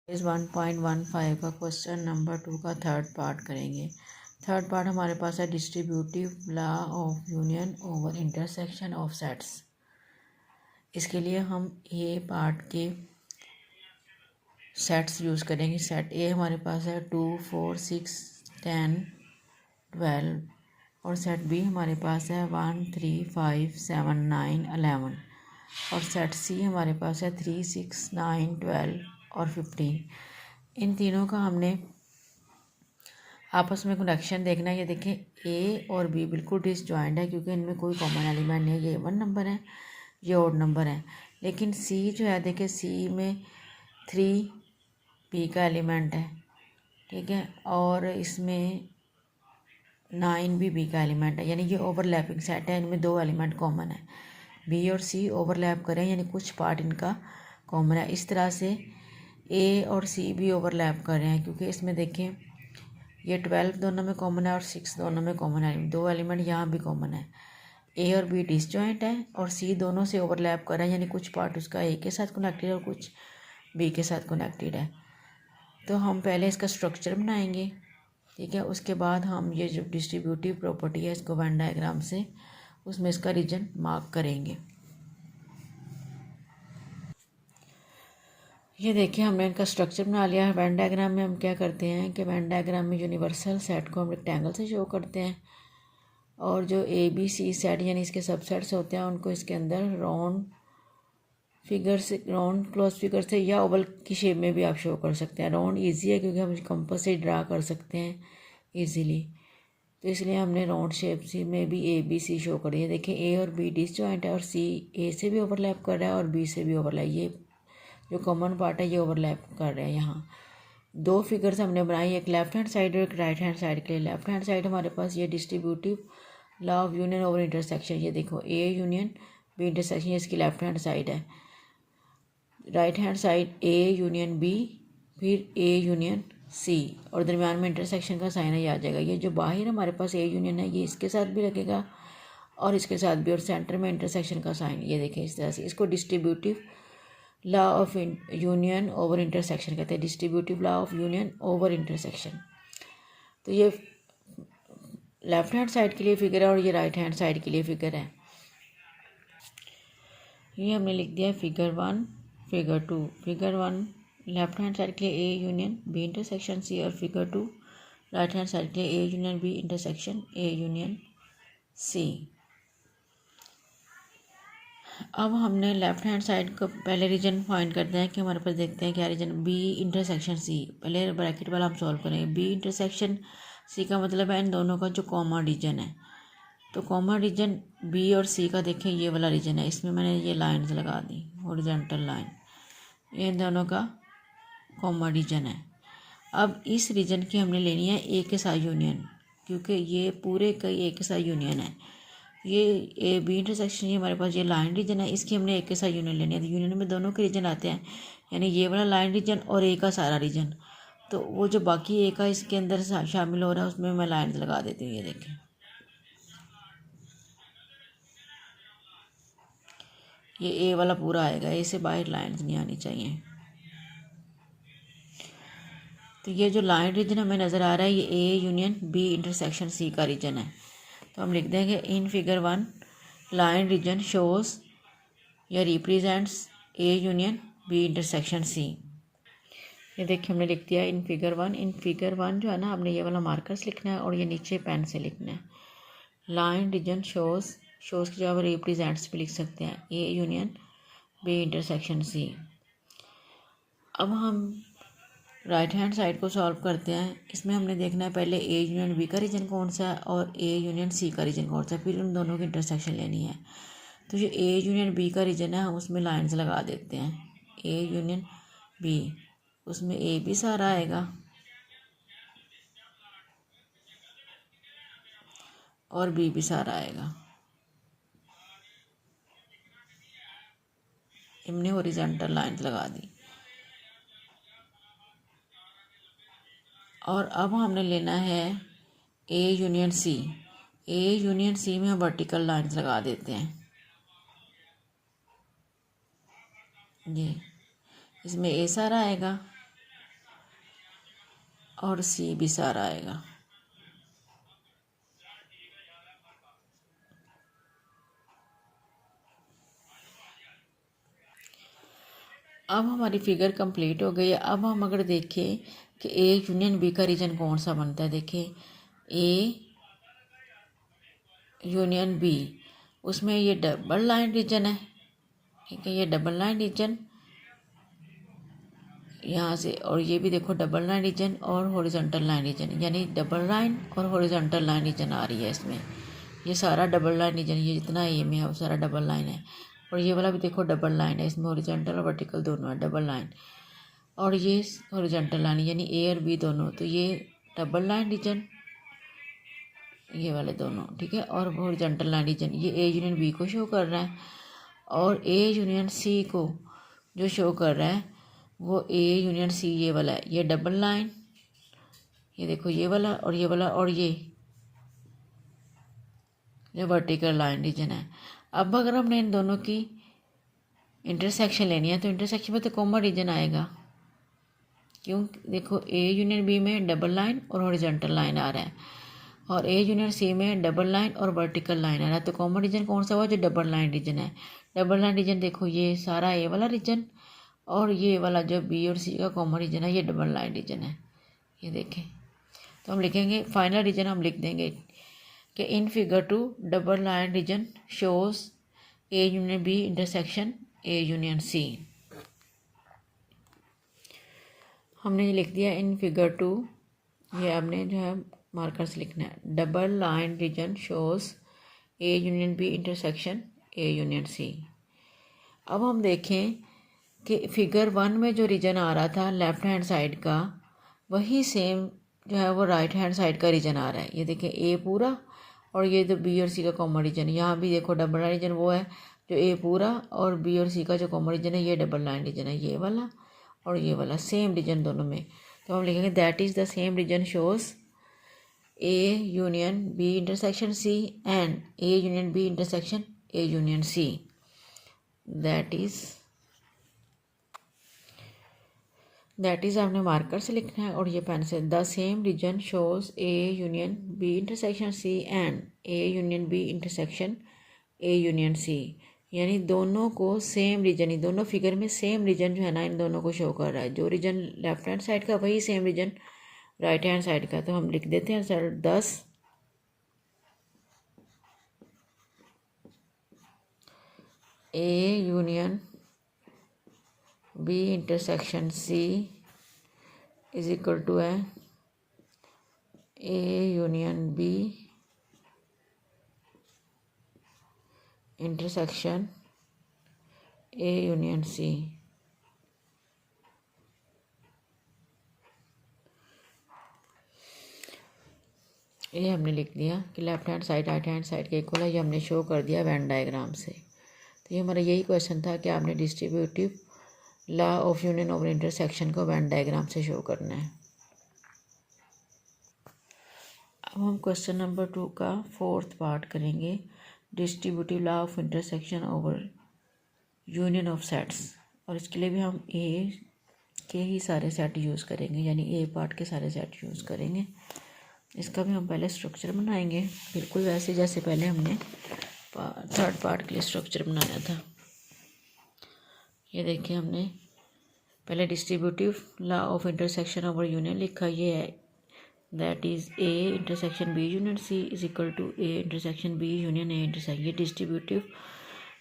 इस 1.15 का question number 2 का थर्ड पार्ट करेंगे। थर्ड पार्ट हमारे पास है distributive law of union over intersection of sets. इसके लिए हम ए पार्ट के सेट्स यूज़ करेंगे। सेट ए हमारे पास है 2, 4, 6, 10, 12 और सेट बी हमारे पास है 1, 3, 5, 7, 9, 11 और सेट सी हमारे पास है 3, 6, 9, 12 और 15। इन तीनों का हमने आपस में कनेक्शन देखना है। ये देखें ए और बी बिल्कुल डिसजॉइंट है क्योंकि इनमें कोई कॉमन एलिमेंट नहीं है। ये इवन नंबर है, ये ऑड नंबर है। लेकिन सी जो है देखें सी में 3 बी का एलिमेंट है, ठीक है, और इसमें 9 भी बी का एलिमेंट है, यानी ये ओवरलैपिंग सेट है। इनमें 2 एलिमेंट कॉमन है, बी और सी ओवरलैप करें यानी कुछ पार्ट इनका कॉमन है। इस तरह से ए और सी भी ओवरलैप कर रहे हैं क्योंकि इसमें देखें ये 12 दोनों में कॉमन है और 6 दोनों में कॉमन है। 2 एलिमेंट यहाँ भी कॉमन है। ए और बी डिसजॉइंट है और सी दोनों से ओवरलैप कर रहे हैं यानी कुछ पार्ट उसका ए के साथ कनेक्टेड है और कुछ बी के साथ कनेक्टेड है। तो हम पहले इसका स्ट्रक्चर बनाएंगे, ठीक है, उसके बाद हम ये जो डिस्ट्रीब्यूटिव प्रॉपर्टी है इसको वेन डायग्राम से उसमें इसका रीजन मार्क करेंगे। ये देखिए हमने इनका स्ट्रक्चर बना लिया है। वेन डायग्राम में हम क्या करते हैं कि वेन डायग्राम में यूनिवर्सल सेट को हम रेक्टेंगल से शो करते हैं और जो ए बी सी सेट यानी इसके सबसेट्स होते हैं उनको इसके अंदर राउंड फिगर से, राउंड क्लोज फिगर से या ओवल की शेप में भी आप शो कर सकते हैं। राउंड इजी है क्योंकि हम कंपास से ड्रा कर सकते हैं इजीली, तो इसलिए हमने राउंड शेप सी में भी ए बी सी शो करी है। देखिए ए और बी डिसजॉइंट है और सी ए से भी ओवरलैप कर रहा है और बी से भी ओवरलैप, ये जो कॉमन पार्ट है ये ओवरलैप कर रहे हैं। यहाँ 2 फिगर्स हमने बनाई, एक लेफ्ट हैंड साइड और एक राइट हैंड साइड के लिए। लेफ्ट हैंड साइड हमारे पास ये distributive law of union over intersection, ये देखो ए यूनियन बी इंटरसेक्शन, ये इसकी लेफ्ट हैंड साइड है। Right hand side A union B, फिर ए यूनियन सी और दरमियान में इंटरसेक्शन का साइन है, आ जाएगा। ये जो बाहर हमारे पास ए यूनियन है ये इसके साथ भी लगेगा और इसके साथ भी, और सेंटर में इंटरसेक्शन का साइन, ये देखें इस तरह से। इसको distributive law of union over intersection कहते हैं, distributive law of union over intersection. तो ये लेफ्ट हैंड साइड के लिए फिगर है और ये राइट हैंड साइड के लिए फिगर है। ये हमने लिख दिया figure 1, figure 2। Figure 1 left hand side के लिए A union B intersection C और फिगर 2 राइट हैंड साइड के लिए A union B intersection A union C. अब हमने लेफ्ट हैंड साइड को पहले रीजन फाइंड करते हैं कि हमारे पास देखते हैं क्या रीजन, बी इंटरसेक्शन सी। पहले ब्रैकेट वाला हम सॉल्व करेंगे। बी इंटरसेक्शन सी का मतलब है इन दोनों का जो कॉमन रीजन है। तो कॉमन रीजन बी और सी का देखें ये वाला रीजन है, इसमें मैंने ये लाइन्स लगा दी हॉरिजॉन्टल लाइन, ये इन दोनों का कॉमन रीजन है। अब इस रीजन की हमने लेनी है ए के साथ यूनियन, क्योंकि ये पूरे का ए के साथ यूनियन है। ये ए बी इंटरसेक्शन, ये हमारे पास ये लाइन रीजन है, इसकी हमने ए के साथ यूनियन लेनी है। तो यूनियन में दोनों के रीजन आते हैं, यानी ये वाला लाइन रीजन और ए का सारा रीजन। तो वो जो बाकी ए का इसके अंदर शामिल हो रहा है उसमें मैं लाइन लगा देती हूँ। ये देखें ये ए वाला पूरा आएगा, ए से बाहर लाइन्स नहीं आनी चाहिए। तो ये जो लाइन रीजन हमें नज़र आ रहा है ये A union B intersection C का रीजन है। तो हम लिख देंगे in figure 1 line region shows या represents A union B intersection C. ये देखिए हमने लिख दिया इन फिगर 1। इन फिगर 1 जो है ना, हमने ये वाला मार्कर्स लिखना है और ये नीचे पेन से लिखना है। लाइन रीजन शोज की जगह रिप्रेजेंट्स भी लिख सकते हैं, A union B intersection C. अब हम राइट हैंड साइड को सॉल्व करते हैं। इसमें हमने देखना है पहले ए यूनियन बी का रीजन कौन सा है और ए यूनियन सी का रीजन कौन सा है, फिर उन दोनों की इंटरसेक्शन लेनी है। तो जो ए यूनियन बी का रीजन है हम उसमें लाइन्स लगा देते हैं, ए यूनियन बी, उसमें ए भी सारा आएगा और बी भी सारा आएगा। हमने हॉरिजॉन्टल लाइन्स लगा दी। और अब हमने लेना है A union C. A union सी में हम वर्टिकल लाइन्स लगा देते हैं। ये इसमें ए सारा आएगा और सी भी सारा आएगा। अब हमारी फिगर कंप्लीट हो गई है। अब हम अगर देखें कि ए यूनियन बी का रीजन कौन सा बनता है, देखिए ए यूनियन बी, उसमें ये डबल लाइन रीजन है, ठीक है, ये डबल लाइन रीजन यहाँ से, और ये भी देखो डबल लाइन रीजन और हॉरिजॉन्टल लाइन रीजन, यानी डबल लाइन और हॉरिजॉन्टल लाइन रीजन आ रही है इसमें। ये सारा डबल लाइन रीजन, ये जितना ए में है वो सारा डबल लाइन है। और ये वाला भी देखो डबल लाइन है, इसमें हॉरिजॉन्टल और वर्टिकल दोनों है, डबल लाइन। और ये हॉरिजॉन्टल लाइन यानी ए और बी दोनों, तो ये डबल लाइन रीजन, ये वाले दोनों, ठीक है। और हॉरिजॉन्टल लाइन रीजन ये ए यूनियन बी को शो कर रहा है, और ए यूनियन सी को जो शो कर रहा है वो ए यूनियन सी ये वाला है, ये डबल लाइन, ये देखो ये वाला और ये वाला, और ये वर्टिकल लाइन रीजन है। अब अगर हमने इन दोनों की इंटरसेक्शन लेनी है तो इंटरसेक्शन में तो कॉमन रीजन आएगा, क्यों, देखो ए यूनियन बी में डबल लाइन और हॉरिजॉन्टल लाइन आ रहा है, और ए यूनियन सी में डबल लाइन और वर्टिकल लाइन आ रहा है। तो कॉमन रीजन कौन सा हुआ, जो डबल लाइन रीजन है। डबल लाइन रीजन देखो ये सारा ए वाला रीजन, और ये वाला जो बी और सी का कॉमन रीजन है ये डबल लाइन रीजन है, ये देखें। तो हम लिखेंगे फाइनल रीजन, हम लिख देंगे कि in figure 2 double line region shows A union B intersection A union C. हमने ये लिख दिया इन फिगर 2, ये आपने जो है मार्कर से लिखना है, double line region shows A union B intersection A union C. अब हम देखें कि फिगर 1 में जो रीजन आ रहा था लेफ्ट हैंड साइड का, वही सेम जो है वो राइट हैंड साइड का रीजन आ रहा है। ये देखें ए पूरा, और ये जो बी और सी का कॉमन रीजन, यहाँ भी देखो डबल लाइन रीजन वो है जो ए पूरा, और बी और सी का जो कॉमन रीजन है ये डबल लाइन रीजन है, ये वाला और ये वाला सेम रीजन दोनों में। तो हम लिखेंगे that is the same region shows A union B intersection C and A union B intersection A union C. That is आपने मार्कर से लिखना है और ये पेन से, the same region shows A union B intersection C and A union B intersection A union C, यानी दोनों को सेम रीजन ही, दोनों फिगर में सेम रीजन जो है ना इन दोनों को शो कर रहा है। जो रीजन लेफ्ट हैंड साइड का वही same region right hand side का। तो हम लिख देते हैं सर 10 A union B intersection C is equal to है A union B intersection A union C. ये हमने लिख दिया कि left hand side right hand side के इक्वल है, ये हमने शो कर दिया वेन डायग्राम से। तो ये हमारा यही क्वेश्चन था कि आपने distributive law of union over intersection को वेन डायग्राम से शो करना है। अब हम क्वेश्चन नंबर 2 का 4th पार्ट करेंगे, distributive law of intersection over union of sets. और इसके लिए भी हम ए के ही सारे सेट यूज़ करेंगे, यानी ए पार्ट के सारे सेट यूज़ करेंगे। इसका भी हम पहले स्ट्रक्चर बनाएंगे, बिल्कुल वैसे जैसे पहले हमने 3rd पार्ट के लिए स्ट्रक्चर बनाया था। ये देखिए हमने पहले distributive law of intersection over union लिखा, ये है that is A intersection B union C is equal to A intersection B union A intersection. ये distributive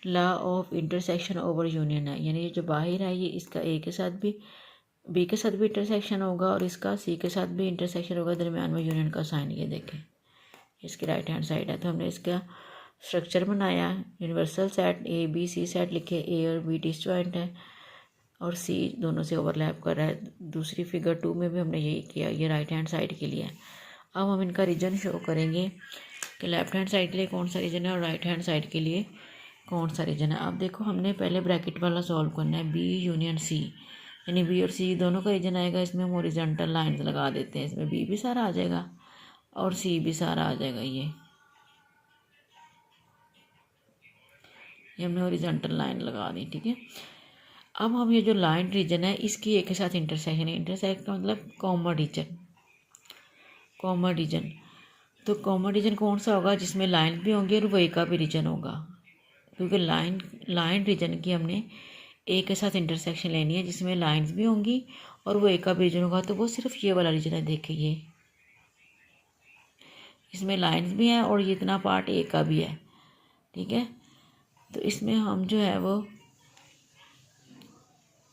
law of intersection over union है, यानी ये जो बाहर है ये इसका ए के साथ भी बी के साथ भी इंटरसेक्शन होगा और इसका सी के साथ भी इंटरसेक्शन होगा, दरमियान में यूनियन का साइन। ये देखें इसकी राइट हैंड साइड है। तो हमने इसका स्ट्रक्चर बनाया, universal set A B C set लिखे, ए और बी डिसजॉइंट है और सी दोनों से ओवरलैप कर रहा है। दूसरी फिगर 2 में भी हमने यही किया, ये राइट हैंड साइड के लिए है। अब हम इनका रीजन शो करेंगे कि लेफ्ट हैंड साइड के लिए कौन सा रीजन है और राइट हैंड साइड के लिए कौन सा रीजन है। अब देखो हमने पहले ब्रैकेट वाला सॉल्व करना है, बी यूनियन सी, यानी बी और सी दोनों का रीजन आएगा। इसमें हम हॉरिजॉन्टल लाइन लगा देते हैं, इसमें बी भी सारा आ जाएगा और सी भी सारा आ जाएगा। ये हमने हॉरिजॉन्टल लाइन लगा दी, ठीक है। अब हम ये जो लाइन रीजन है इसकी एक के साथ इंटरसेक्शन है, इंटरसेक्ट का मतलब कॉमन रीजन, कॉमन रीजन। तो कॉमन रीजन कौन सा होगा? जिसमें लाइन भी होंगी और वही का भी रीजन होगा, क्योंकि लाइन रीजन की हमने ए के साथ इंटरसेक्शन लेनी है जिसमें लाइंस भी होंगी और वो ए का भी रीजन होगा। तो वो सिर्फ ये वाला रीजन है। देखिए ये इसमें लाइंस भी हैं और ये इतना पार्ट ए का भी है, ठीक है। तो इसमें हम जो है वो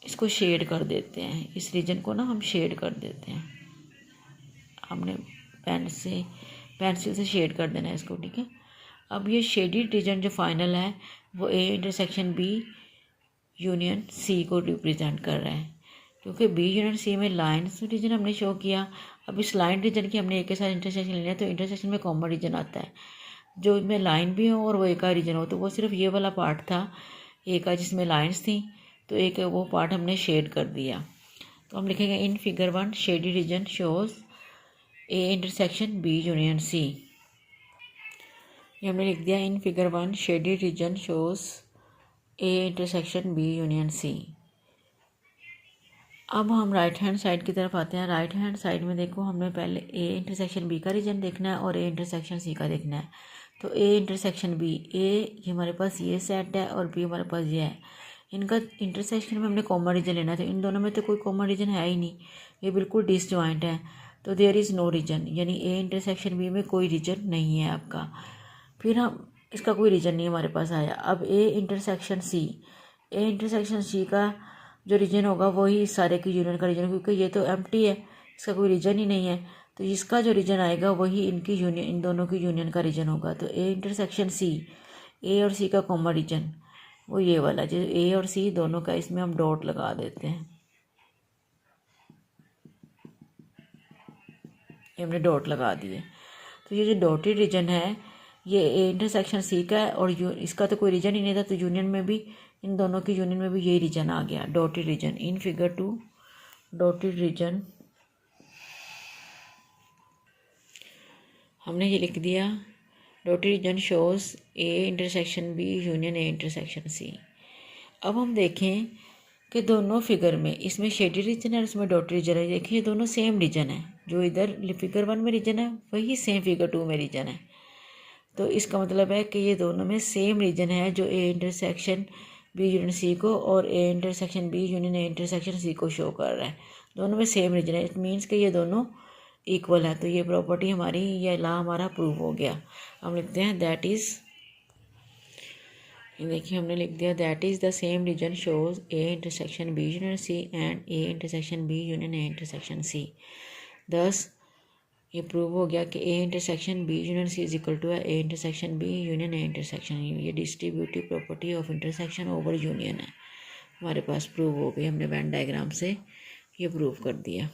इसको शेड कर देते हैं, इस रीजन को ना हम शेड कर देते हैं। हमने पेंसिल से शेड कर देना है इसको, ठीक है। अब ये शेडिड रीजन जो फाइनल है वो A intersection B union C को रिप्रेजेंट कर रहा है, क्योंकि बी यूनियन सी में लाइन्स रीजन हमने शो किया। अब इस लाइन रीजन की हमने ए के साथ इंटरसेक्शन लेना है, तो इंटरसेक्शन में कॉमन रीजन आता है जो इसमें लाइन भी हो और वो ए का रीजन हो। तो वो सिर्फ ये वाला पार्ट था ए का जिसमें लाइन्स थी, तो एक वो पार्ट हमने शेड कर दिया। तो हम लिखेंगे in figure 1 shaded region shows A intersection B union C. ये हमने लिख दिया in figure 1 shaded region shows A intersection B union C. अब हम राइट हैंड साइड की तरफ आते हैं। राइट हैंड साइड में देखो हमने पहले ए इंटरसेक्शन बी का रीजन देखना है और ए इंटरसेक्शन सी का देखना है। तो ए इंटरसेक्शन बी, ए ये हमारे पास ये सेट है और बी हमारे पास ये है। इनका इंटरसेक्शन में हमने कॉमन रीजन लेना है, तो इन दोनों में तो कोई कॉमन रीजन है ही नहीं, ये बिल्कुल डिसजॉइंट है। तो देयर इज़ नो रीजन, यानी ए इंटरसेक्शन बी में कोई रीजन नहीं है आपका। फिर हम इसका कोई रीजन नहीं हमारे पास आया। अब ए इंटरसेक्शन सी का जो रीजन होगा वही इस सारे की यूनियन का रीजन, क्योंकि ये तो एम्प्टी है, इसका कोई रीजन ही नहीं है। तो इसका जो रीजन आएगा वही इनकी यूनियन, इन दोनों की यूनियन का रीजन होगा। तो ए इंटरसेक्शन सी, ए और सी का कॉमन रीजन वो ये वाला, जो ए और सी दोनों का, इसमें हम डॉट लगा देते हैं। ये हमने डॉट लगा दिए। तो ये जो डॉटेड रीजन है ये ए इंटरसेक्शन सी का है और इसका तो कोई रीजन ही नहीं था, तो यूनियन में भी, इन दोनों की यूनियन में भी यही रीजन आ गया, dotted region. In figure 2 dotted region हमने ये लिख दिया, dotted region shows A intersection B union A intersection C. अब हम देखें कि दोनों फिगर में, इसमें शेडेड रीजन है और इसमें डॉटेड रीजन है। देखिए दोनों सेम रीजन है, जो इधर फिगर 1 में रीजन है वही सेम फिगर 2 में रीजन है। तो इसका मतलब है कि ये दोनों में सेम रीजन है, जो A intersection B union C को और A intersection B union A intersection C को शो कर रहा है। दोनों में सेम रीजन है, इट मीन्स कि ये दोनों इक्वल है। तो ये प्रॉपर्टी हमारी, ये लॉ हमारा प्रूव हो गया। हम लिखते हैं दैट इज़, ये देखिए हमने लिख दिया that is the same region shows A intersection B union C and A intersection B union A intersection C. Thus ये प्रूव हो गया कि A intersection B union C is equal to A intersection B union A intersection. ये distributive property of intersection over union है, हमारे पास prove हो गई। हमने वेन डायग्राम से ये प्रूव कर दिया।